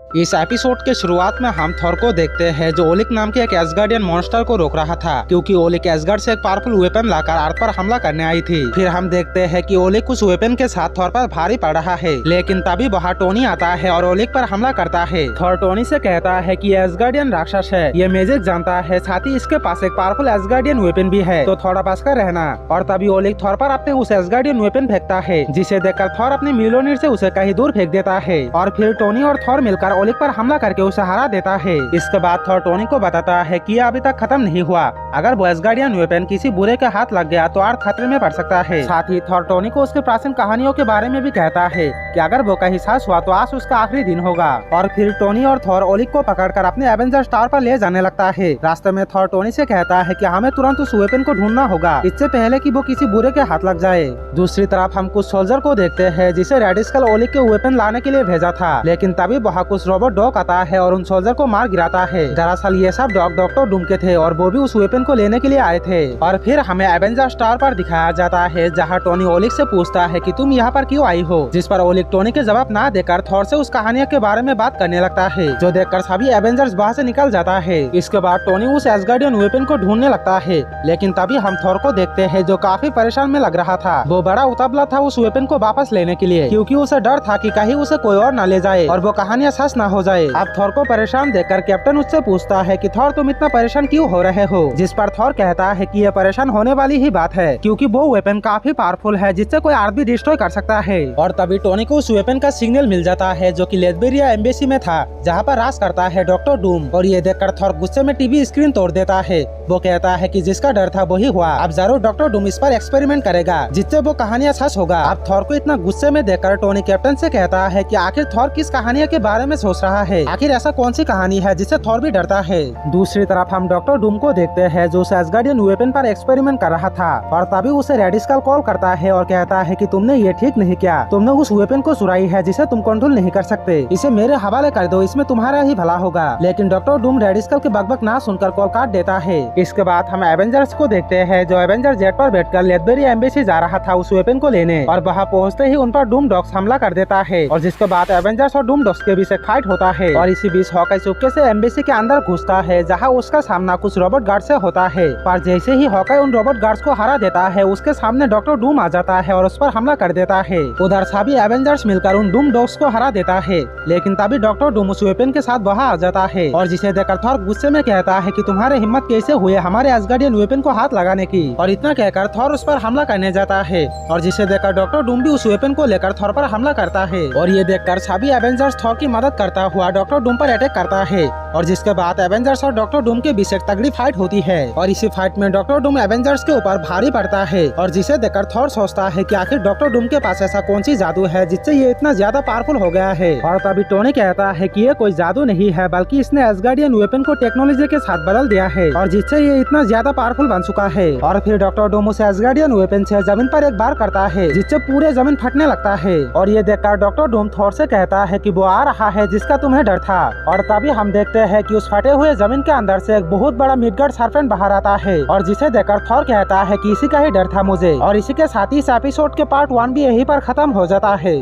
इस एपिसोड के शुरुआत में हम थॉर को देखते हैं जो ओलिक नाम के एक एसगार्डियन मॉन्स्टर को रोक रहा था, क्योंकि ओलिक एसगार्ड से एक पावरफुल वेपन लाकर अर्थ पर हमला करने आई थी। फिर हम देखते हैं कि ओलिक उस वेपन के साथ थॉर पर भारी पड़ रहा है, लेकिन तभी वहाँ टोनी आता है और ओलिक पर हमला करता है। थॉर टोनी से कहता है कि एसगार्डियन राक्षस है, ये मैजिक जानता है, साथ ही इसके पास एक पावरफुल एसगार्डियन वेपन भी है, तो थोड़ा बच कर रहना। और तभी ओलिक थॉर पर अपने उस एसगार्डियन वेपन फेंकता है, जिसे देखकर थॉर अपने मिलोनीर से उसे कहीं दूर फेंक देता है। और फिर टोनी और थॉर मिलकर ओलिक पर हमला करके उसे हरा देता है। इसके बाद थॉर टोनी को बताता है कि अभी तक खत्म नहीं हुआ, अगर वो एसगार्डियन वेपन किसी बुरे के हाथ लग गया तो अर्थ खतरे में पड़ सकता है। साथ ही थॉर टोनी को उसके प्राचीन कहानियों के बारे में भी कहता है कि अगर वो कहीं सास हुआ तो आज उसका आखिरी दिन होगा। और फिर टोनी और थॉर ओलिक को पकड़कर अपने एवेंजर्स टावर पर ले जाने लगता है। रास्ते में थॉर टोनी से कहता है कि हमें तुरंत उस वेपन को ढूंढना होगा, इससे पहले कि वो किसी बुरे के हाथ लग जाए। दूसरी तरफ हम कुछ सोल्जर को देखते हैं जिसे रेड स्कल ओलिक के वेपन लाने के लिए भेजा था, लेकिन तभी वहाँ कुछ रोबोट डॉग आता है और उन सोल्जर को मार गिराता है। दरअसल ये सब डॉग डॉक्टर डूम के थे और वो भी उस वेपन को लेने के लिए आए थे। और फिर हमें एवेंजर्स टावर पर दिखाया जाता है, जहाँ टोनी ओलिक से पूछता है कि तुम यहाँ पर क्यों आई हो, जिस पर ओलिक टोनी के जवाब ना देकर थॉर से उस कहानी के बारे में बात करने लगता है, जो देखकर सभी एवेंजर्स वहाँ से निकल जाता है। इसके बाद टोनी उस एसगार्डियन वेपन को ढूंढने लगता है, लेकिन तभी हम थॉर को देखते हैं जो काफी परेशान में लग रहा था। वो बड़ा उतावला था उस वेपन को वापस लेने के लिए, क्योंकि उसे डर था कि कहीं उसे कोई और न ले जाए और वो कहानियां सच न हो जाए। अब थॉर को परेशान देखकर कैप्टन उससे पूछता है कि थॉर तुम इतना परेशान क्यों हो रहे हो, जिस पर थॉर कहता है कि ये परेशान होने वाली ही बात है, क्योंकि वो वेपन काफी पावरफुल है जिससे कोई अर्थ भी डिस्ट्रॉय कर सकता है। और तभी टोनी को उस वेपन का सिग्नल मिल जाता है जो कि लेथबेरिया एम्बेसी में था, जहाँ पर राज करता है डॉक्टर डूम। और ये देखकर थॉर गुस्से में टीवी स्क्रीन तोड़ देता है। वो कहता है कि जिसका डर था वही हुआ, अब जरूर डॉक्टर डूम इस पर एक्सपेरिमेंट करेगा जिससे वो कहानियां सच होगा। अब थॉर को इतना गुस्से में देखकर टोनी कैप्टन से कहता है कि आखिर थॉर किस कहानी के बारे में सोच रहा है, आखिर ऐसा कौन सी कहानी है जिससे थॉर भी डरता है। दूसरी तरफ हम डॉक्टर डूम को देखते हैं जो एसगार्डियन वेपन पर एक्सपेरिमेंट कर रहा था, और तभी उसे रेड स्कल कॉल करता है और कहता है कि तुमने ये ठीक नहीं किया, तुमने उस वेपन को चुराई है जिसे तुम कंट्रोल नहीं कर सकते, इसे मेरे हवाले कर दो, इसमें तुम्हारा ही भला होगा। लेकिन डॉक्टर डूम रेड स्कल के बकबक ना सुनकर कॉल काट देता है। इसके बाद हम एवेंजर्स को देखते हैं जो एवेंजर जेट पर बैठकर लेथबेरिया एम्बेसी जा रहा था उस वेपन को लेने, और वहाँ पहुँचते ही उन पर डूम डॉग्स हमला कर देता है, और जिसके बाद एवेंजर्स और डूम डॉग्स के बीच एक फाइट होता है। और इसी बीच हॉकाई चुपके से एम्बेसी के अंदर घुसता है, जहाँ उसका सामना कुछ रोबोट गार्ड से होता है। पर जैसे ही हॉकाई उन रोबोट गार्ड्स को हरा देता है, उसके सामने डॉक्टर डूम आ जाता है और उस पर हमला कर देता है। उधर सभी एवेंजर्स मिलकर उन डूम डॉग्स को हरा देता है, लेकिन तभी डॉक्टर डूम उस वेपन के साथ वहाँ आ जाता है, और जिसे देखकर थॉर गुस्से में कहता है कि तुम्हारे हिम्मत कैसे हुए हमारे एसगार्डियन वेपन को हाथ लगाने की। और इतना कहकर थॉर उस पर हमला करने जाता है, और जिसे देखकर डॉक्टर डूम भी उस वेपन को लेकर थॉर पर हमला करता है। और ये देखकर सभी एवेंजर्स थॉर की मदद करता हुआ डॉक्टर डूम पर अटैक करता है, और जिसके बाद एवेंजर्स और डॉक्टर डूम के बीच एक तगड़ी फाइट होती है। और इसी फाइट में डॉक्टर डूम एवेंजर्स के ऊपर भारी पड़ता है, और जिसे देखकर थॉर सोचता है कि आखिर डॉक्टर डूम के पास ऐसा कौन सी जादू है जिससे ये इतना ज्यादा पावरफुल हो गया है। और तभी टोनी कहता है कि ये कोई जादू नहीं है, बल्कि इसने एसगार्डियन वेपन को टेक्नोलॉजी के साथ बदल दिया है, और जिससे ये इतना ज्यादा पावरफुल बन चुका है। और फिर डॉक्टर डूम उस एसगार्डियन वेपन से जमीन पर एक बार करता है, जिससे पूरे जमीन फटने लगता है। और ये देखकर डॉक्टर डूम थॉर से कहता है कि वो आ रहा है जिसका तुम्हें डर था। और तभी हम देखते हैं कि उस फटे हुए जमीन के अंदर से एक बहुत बड़ा मिडगार्ड सर्पेंट बाहर आता है, और जिसे देखकर थॉर कहता है कि इसी का ही डर था मुझे। और इसी के साथ ही इस एपिसोड के पार्ट 1 भी यहीं पर खत्म हो जाता है।